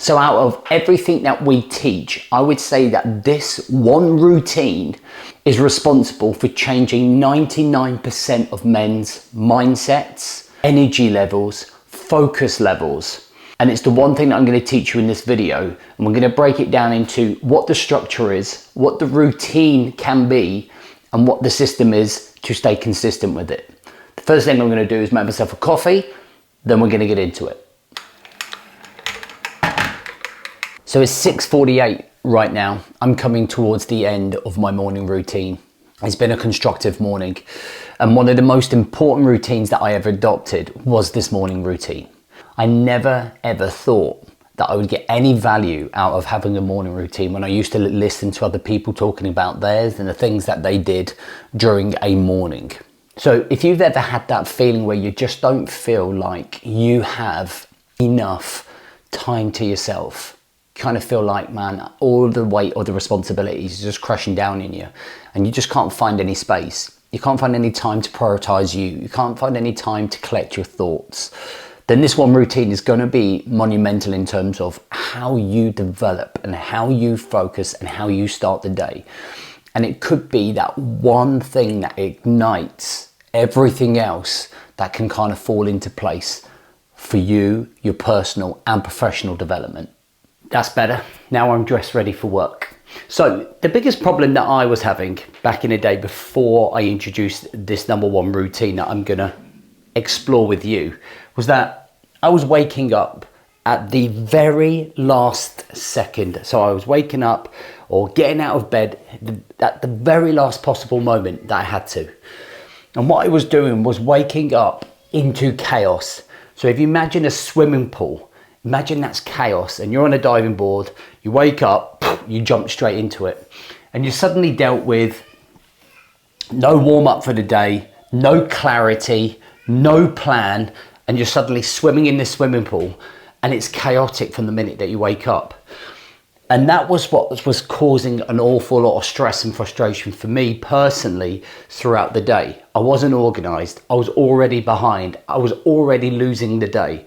So out of everything that we teach, I would say that this one routine is responsible for changing 99% of men's mindsets, energy levels, focus levels. And it's the one thing that I'm going to teach you in this video. And we're going to break it down into what the structure is, what the routine can be, and what the system is to stay consistent with it. The first thing I'm going to do is make myself a coffee, then we're going to get into it. So it's 6:48 right now. I'm coming towards the end of my morning routine. It's been a constructive morning. And one of the most important routines that I ever adopted was this morning routine. I never ever thought that I would get any value out of having a morning routine when I used to listen to other people talking about theirs and the things that they did during a morning. So if you've ever had that feeling where you just don't feel like you have enough time to yourself, kind of feel like, man, all the weight of the responsibilities is just crashing down in you and you just can't find any space. You can't find any time to prioritize you. You can't find any time to collect your thoughts. Then this one routine is going to be monumental in terms of how you develop and how you focus and how you start the day. And it could be that one thing that ignites everything else that can kind of fall into place for you, your personal and professional development. That's better. Now I'm dressed ready for work. So the biggest problem that I was having back in the day before I introduced this number one routine that I'm going to explore with you was that I was waking up at the very last second. So I was waking up or getting out of bed at the very last possible moment that I had to. And what I was doing was waking up into chaos. So if you imagine a swimming pool, imagine that's chaos and you're on a diving board, you wake up, you jump straight into it. And you're suddenly dealt with no warm up for the day, no clarity, no plan, and you're suddenly swimming in this swimming pool and it's chaotic from the minute that you wake up. And that was what was causing an awful lot of stress and frustration for me personally throughout the day. I wasn't organized. I was already behind. I was already losing the day.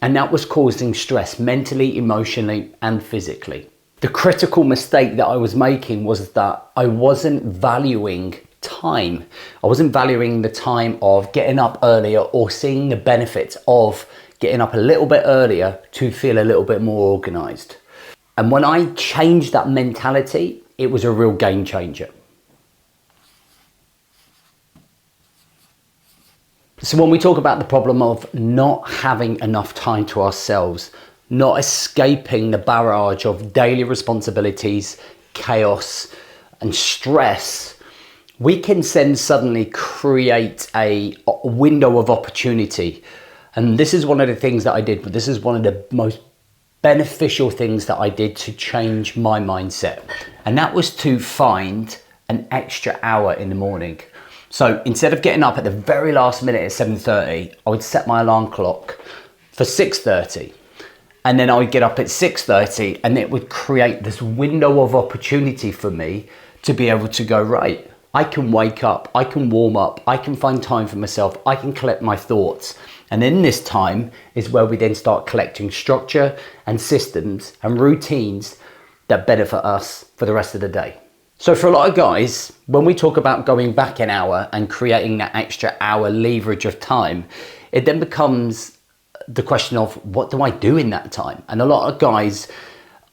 And that was causing stress mentally, emotionally, and physically. The critical mistake that I was making was that I wasn't valuing time. I wasn't valuing the time of getting up earlier or seeing the benefits of getting up a little bit earlier to feel a little bit more organized. And when I changed that mentality, it was a real game changer. So when we talk about the problem of not having enough time to ourselves, not escaping the barrage of daily responsibilities, chaos and stress, we can then suddenly create a window of opportunity. And this is one of the things that I did, but this is one of the most beneficial things that I did to change my mindset. And that was to find an extra hour in the morning. So instead of getting up at the very last minute at 7:30, I would set my alarm clock for 6:30. And then I would get up at 6:30 and it would create this window of opportunity for me to be able to go, right, I can wake up, I can warm up, I can find time for myself, I can collect my thoughts. And in this time is where we then start collecting structure and systems and routines that benefit us for the rest of the day. So for a lot of guys, when we talk about going back an hour and creating that extra hour leverage of time, it then becomes the question of what do I do in that time? And a lot of guys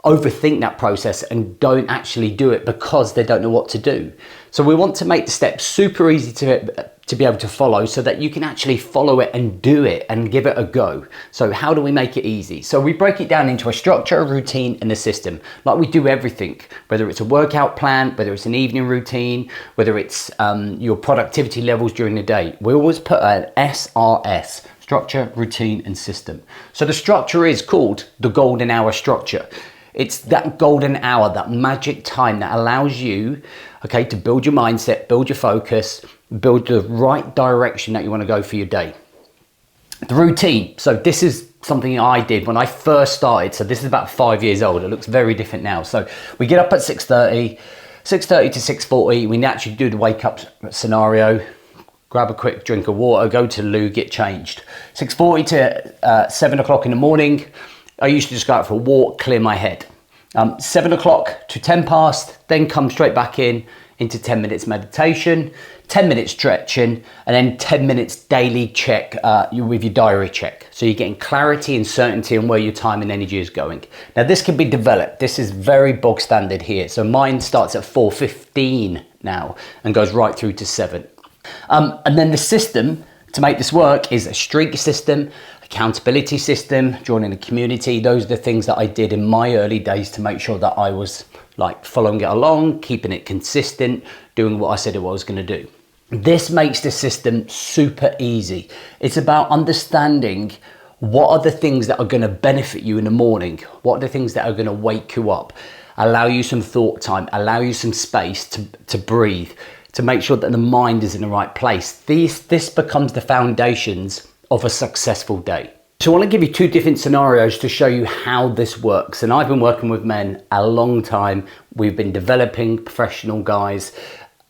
overthink that process and don't actually do it because they don't know what to do. So we want to make the steps super easy to be able to follow so that you can actually follow it and do it and give it a go. So how do we make it easy? So we break it down into a structure, a routine and a system, like we do everything, whether it's a workout plan, whether it's an evening routine, whether it's your productivity levels during the day. We always put an SRS, structure, routine and system. So the structure is called the golden hour structure. It's that golden hour, that magic time that allows you, okay, to build your mindset, build your focus, build the right direction that you want to go for your day. The routine. So this is something I did when I first started. So this is about 5 years old. It looks very different now. So we get up at 6:30 to 6:40. We naturally do the wake up scenario, grab a quick drink of water, go to the loo, get changed. 6:40 to 7 o'clock in the morning. I used to just go out for a walk, clear my head. 7 o'clock to 10 past, then come straight back into 10 minutes meditation, 10 minutes stretching, and then 10 minutes daily check with your diary check. So you're getting clarity and certainty on where your time and energy is going. Now this can be developed. This is very bog standard here. So mine starts at 4:15 now and goes right through to 7. And then the system to make this work is a streak system, accountability system, joining a community. Those are the things that I did in my early days to make sure that I was like following it along, keeping it consistent, doing what I said I was going to do. This makes the system super easy. It's about understanding what are the things that are going to benefit you in the morning, what are the things that are going to wake you up, allow you some thought time, allow you some space to breathe, to make sure that the mind is in the right place. This becomes the foundations of a successful day. So I want to give you two different scenarios to show you how this works. And I've been working with men a long time. We've been developing professional guys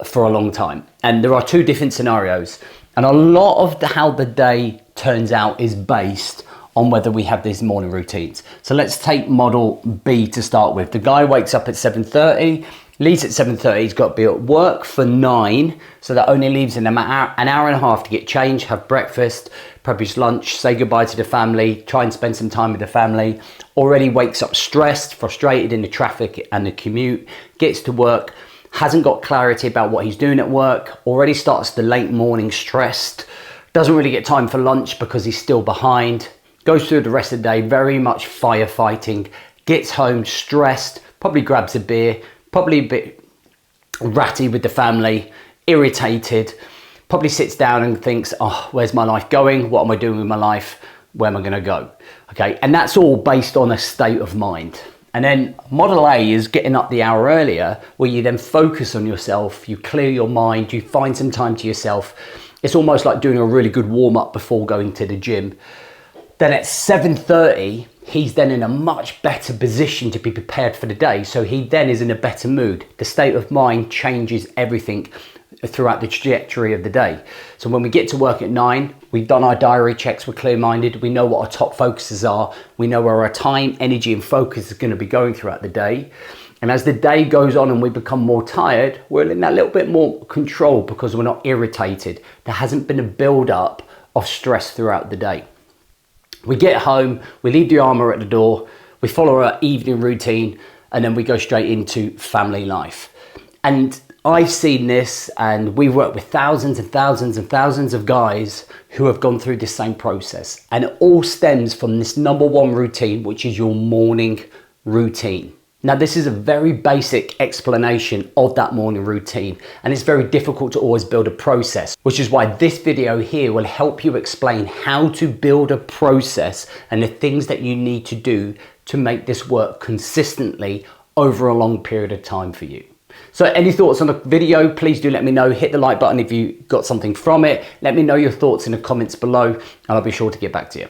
for a long time. And there are two different scenarios. And a lot of how the day turns out is based on whether we have these morning routines. So let's take model B to start with. The guy wakes up at 7:30, leaves at 7:30, he's got to be at work for 9, so that only leaves him an hour and a half to get changed, have breakfast, prep his lunch, say goodbye to the family, try and spend some time with the family. Already wakes up stressed, frustrated in the traffic and the commute, gets to work, hasn't got clarity about what he's doing at work, already starts the late morning stressed, doesn't really get time for lunch because he's still behind, goes through the rest of the day very much firefighting, gets home stressed, probably grabs a beer, probably a bit ratty with the family, irritated, probably sits down and thinks, oh, where's my life going? What am I doing with my life? Where am I going to go? Okay, and that's all based on a state of mind. And then model A is getting up the hour earlier, where you then focus on yourself, you clear your mind, you find some time to yourself. It's almost like doing a really good warm up before going to the gym. Then at 7:30, he's then in a much better position to be prepared for the day. So he then is in a better mood. The state of mind changes everything throughout the trajectory of the day. So when we get to work at 9, we've done our diary checks, we're clear-minded, we know what our top focuses are, we know where our time, energy and focus is going to be going throughout the day. And as the day goes on and we become more tired, we're in that little bit more control because we're not irritated. There hasn't been a build-up of stress throughout the day. We get home, we leave the armour at the door, we follow our evening routine, and then we go straight into family life. And I've seen this, and we've worked with thousands and thousands and thousands of guys who have gone through the same process. And it all stems from this number one routine, which is your morning routine. Now, this is a very basic explanation of that morning routine, and it's very difficult to always build a process, which is why this video here will help you explain how to build a process and the things that you need to do to make this work consistently over a long period of time for you. So any thoughts on the video, please do let me know. Hit the like button if you got something from it. Let me know your thoughts in the comments below, and I'll be sure to get back to you.